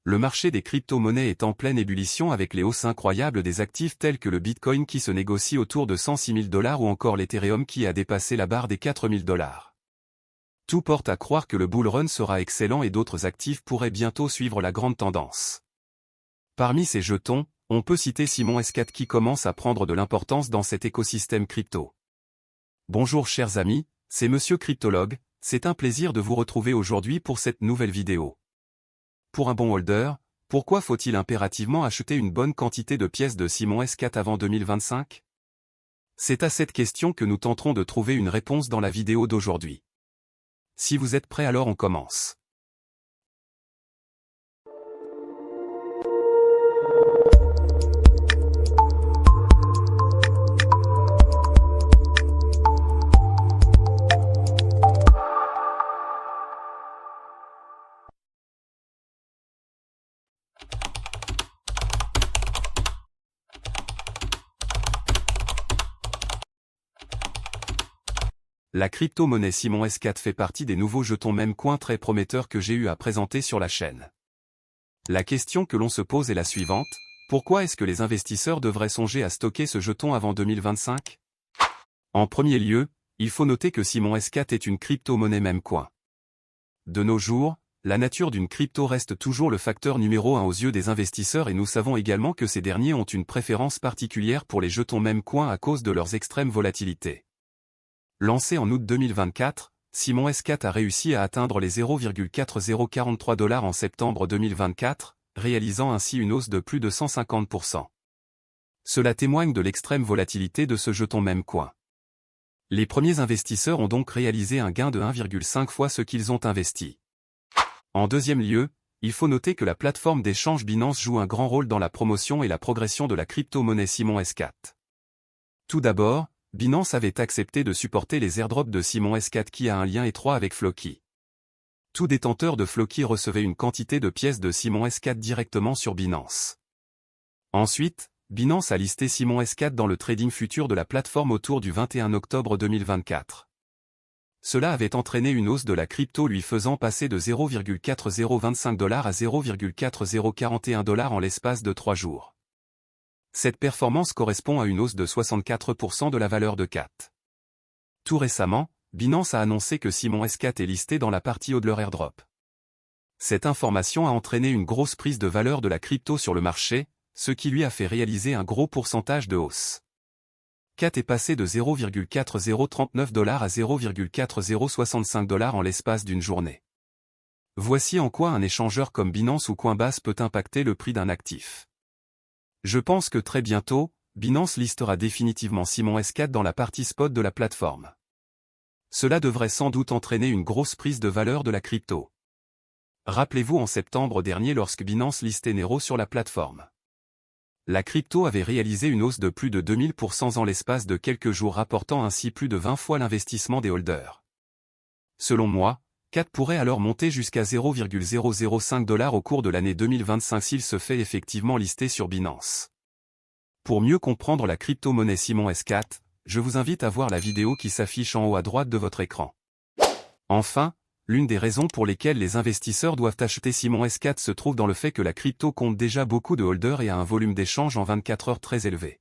Le marché des crypto-monnaies est en pleine ébullition avec les hausses incroyables des actifs tels que le Bitcoin qui se négocie autour de 106 000 $ ou encore l'Ethereum qui a dépassé la barre des 4 000 $. Tout porte à croire que le bull run sera excellent et d'autres actifs pourraient bientôt suivre la grande tendance. Parmi ces jetons, on peut citer Simon S4 qui commence à prendre de l'importance dans cet écosystème crypto. Bonjour chers amis, c'est Monsieur Cryptologue, c'est un plaisir de vous retrouver aujourd'hui pour cette nouvelle vidéo. Pour un bon holder, pourquoi faut-il impérativement acheter une bonne quantité de pièces de Simon S4 avant 2025? C'est à cette question que nous tenterons de trouver une réponse dans la vidéo d'aujourd'hui. Si vous êtes prêts alors on commence. La crypto-monnaie Simon S4 fait partie des nouveaux jetons Memecoin très prometteurs que j'ai eu à présenter sur la chaîne. La question que l'on se pose est la suivante, pourquoi est-ce que les investisseurs devraient songer à stocker ce jeton avant 2025? En premier lieu, il faut noter que Simon S4 est une crypto-monnaie Memecoin. De nos jours, la nature d'une crypto reste toujours le facteur numéro 1 aux yeux des investisseurs et nous savons également que ces derniers ont une préférence particulière pour les jetons Memecoin à cause de leurs extrêmes volatilités. Lancé en août 2024, Simon S4 a réussi à atteindre les 0,4043 $ en septembre 2024, réalisant ainsi une hausse de plus de 150%. Cela témoigne de l'extrême volatilité de ce jeton Memecoin. Les premiers investisseurs ont donc réalisé un gain de 1,5 fois ce qu'ils ont investi. En deuxième lieu, il faut noter que la plateforme d'échange Binance joue un grand rôle dans la promotion et la progression de la crypto-monnaie Simon S4. Tout d'abord, Binance avait accepté de supporter les airdrops de Simon S4 qui a un lien étroit avec Floki. Tout détenteur de Floki recevait une quantité de pièces de Simon S4 directement sur Binance. Ensuite, Binance a listé Simon S4 dans le trading futur de la plateforme autour du 21 octobre 2024. Cela avait entraîné une hausse de la crypto lui faisant passer de 0,4025 $ à 0,4041 $ en l'espace de 3 jours. Cette performance correspond à une hausse de 64% de la valeur de CAT. Tout récemment, Binance a annoncé que Simon S4 est listé dans la partie Hodler Airdrop. Cette information a entraîné une grosse prise de valeur de la crypto sur le marché, ce qui lui a fait réaliser un gros pourcentage de hausse. CAT est passé de 0,4039 $ à 0,4065 $ en l'espace d'une journée. Voici en quoi un échangeur comme Binance ou Coinbase peut impacter le prix d'un actif. Je pense que très bientôt, Binance listera définitivement Simon S4 dans la partie spot de la plateforme. Cela devrait sans doute entraîner une grosse prise de valeur de la crypto. Rappelez-vous en septembre dernier lorsque Binance listait Nero sur la plateforme. La crypto avait réalisé une hausse de plus de 2000% en l'espace de quelques jours rapportant ainsi plus de 20 fois l'investissement des holders. Selon moi, CAT pourrait alors monter jusqu'à 0,005 $ au cours de l'année 2025 s'il se fait effectivement lister sur Binance. Pour mieux comprendre la crypto-monnaie Simon S4, je vous invite à voir la vidéo qui s'affiche en haut à droite de votre écran. Enfin, l'une des raisons pour lesquelles les investisseurs doivent acheter Simon S4 se trouve dans le fait que la crypto compte déjà beaucoup de holders et a un volume d'échange en 24 heures très élevé.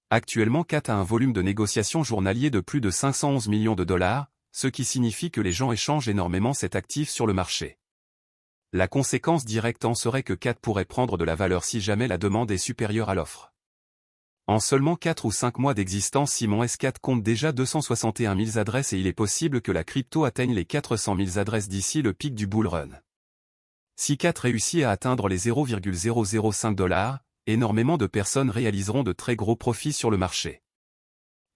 Actuellement CAT a un volume de négociation journalier de plus de 511 millions de $, ce qui signifie que les gens échangent énormément cet actif sur le marché. La conséquence directe en serait que CAT pourrait prendre de la valeur si jamais la demande est supérieure à l'offre. En seulement 4 ou 5 mois d'existence Simon S4 compte déjà 261 000 adresses et il est possible que la crypto atteigne les 400 000 adresses d'ici le pic du bull run. Si CAT réussit à atteindre les 0,005 $, énormément de personnes réaliseront de très gros profits sur le marché.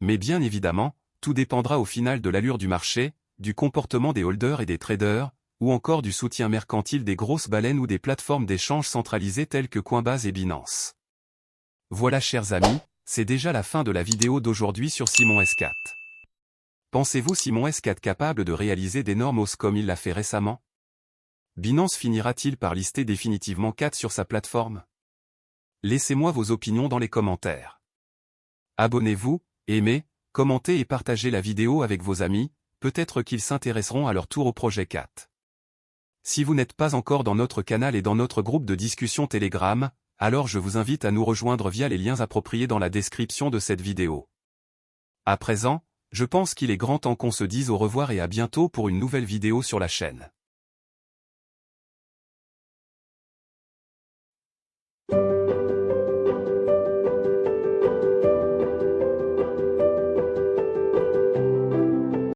Mais bien évidemment, tout dépendra au final de l'allure du marché, du comportement des holders et des traders, ou encore du soutien mercantile des grosses baleines ou des plateformes d'échange centralisées telles que Coinbase et Binance. Voilà chers amis, c'est déjà la fin de la vidéo d'aujourd'hui sur Simon S4. Pensez-vous Simon S4 capable de réaliser d'énormes hausses comme il l'a fait récemment? Binance finira-t-il par lister définitivement CAT sur sa plateforme? Laissez-moi vos opinions dans les commentaires. Abonnez-vous, aimez, commentez et partagez la vidéo avec vos amis, peut-être qu'ils s'intéresseront à leur tour au projet CAT. Si vous n'êtes pas encore dans notre canal et dans notre groupe de discussion Telegram, alors je vous invite à nous rejoindre via les liens appropriés dans la description de cette vidéo. À présent, je pense qu'il est grand temps qu'on se dise au revoir et à bientôt pour une nouvelle vidéo sur la chaîne.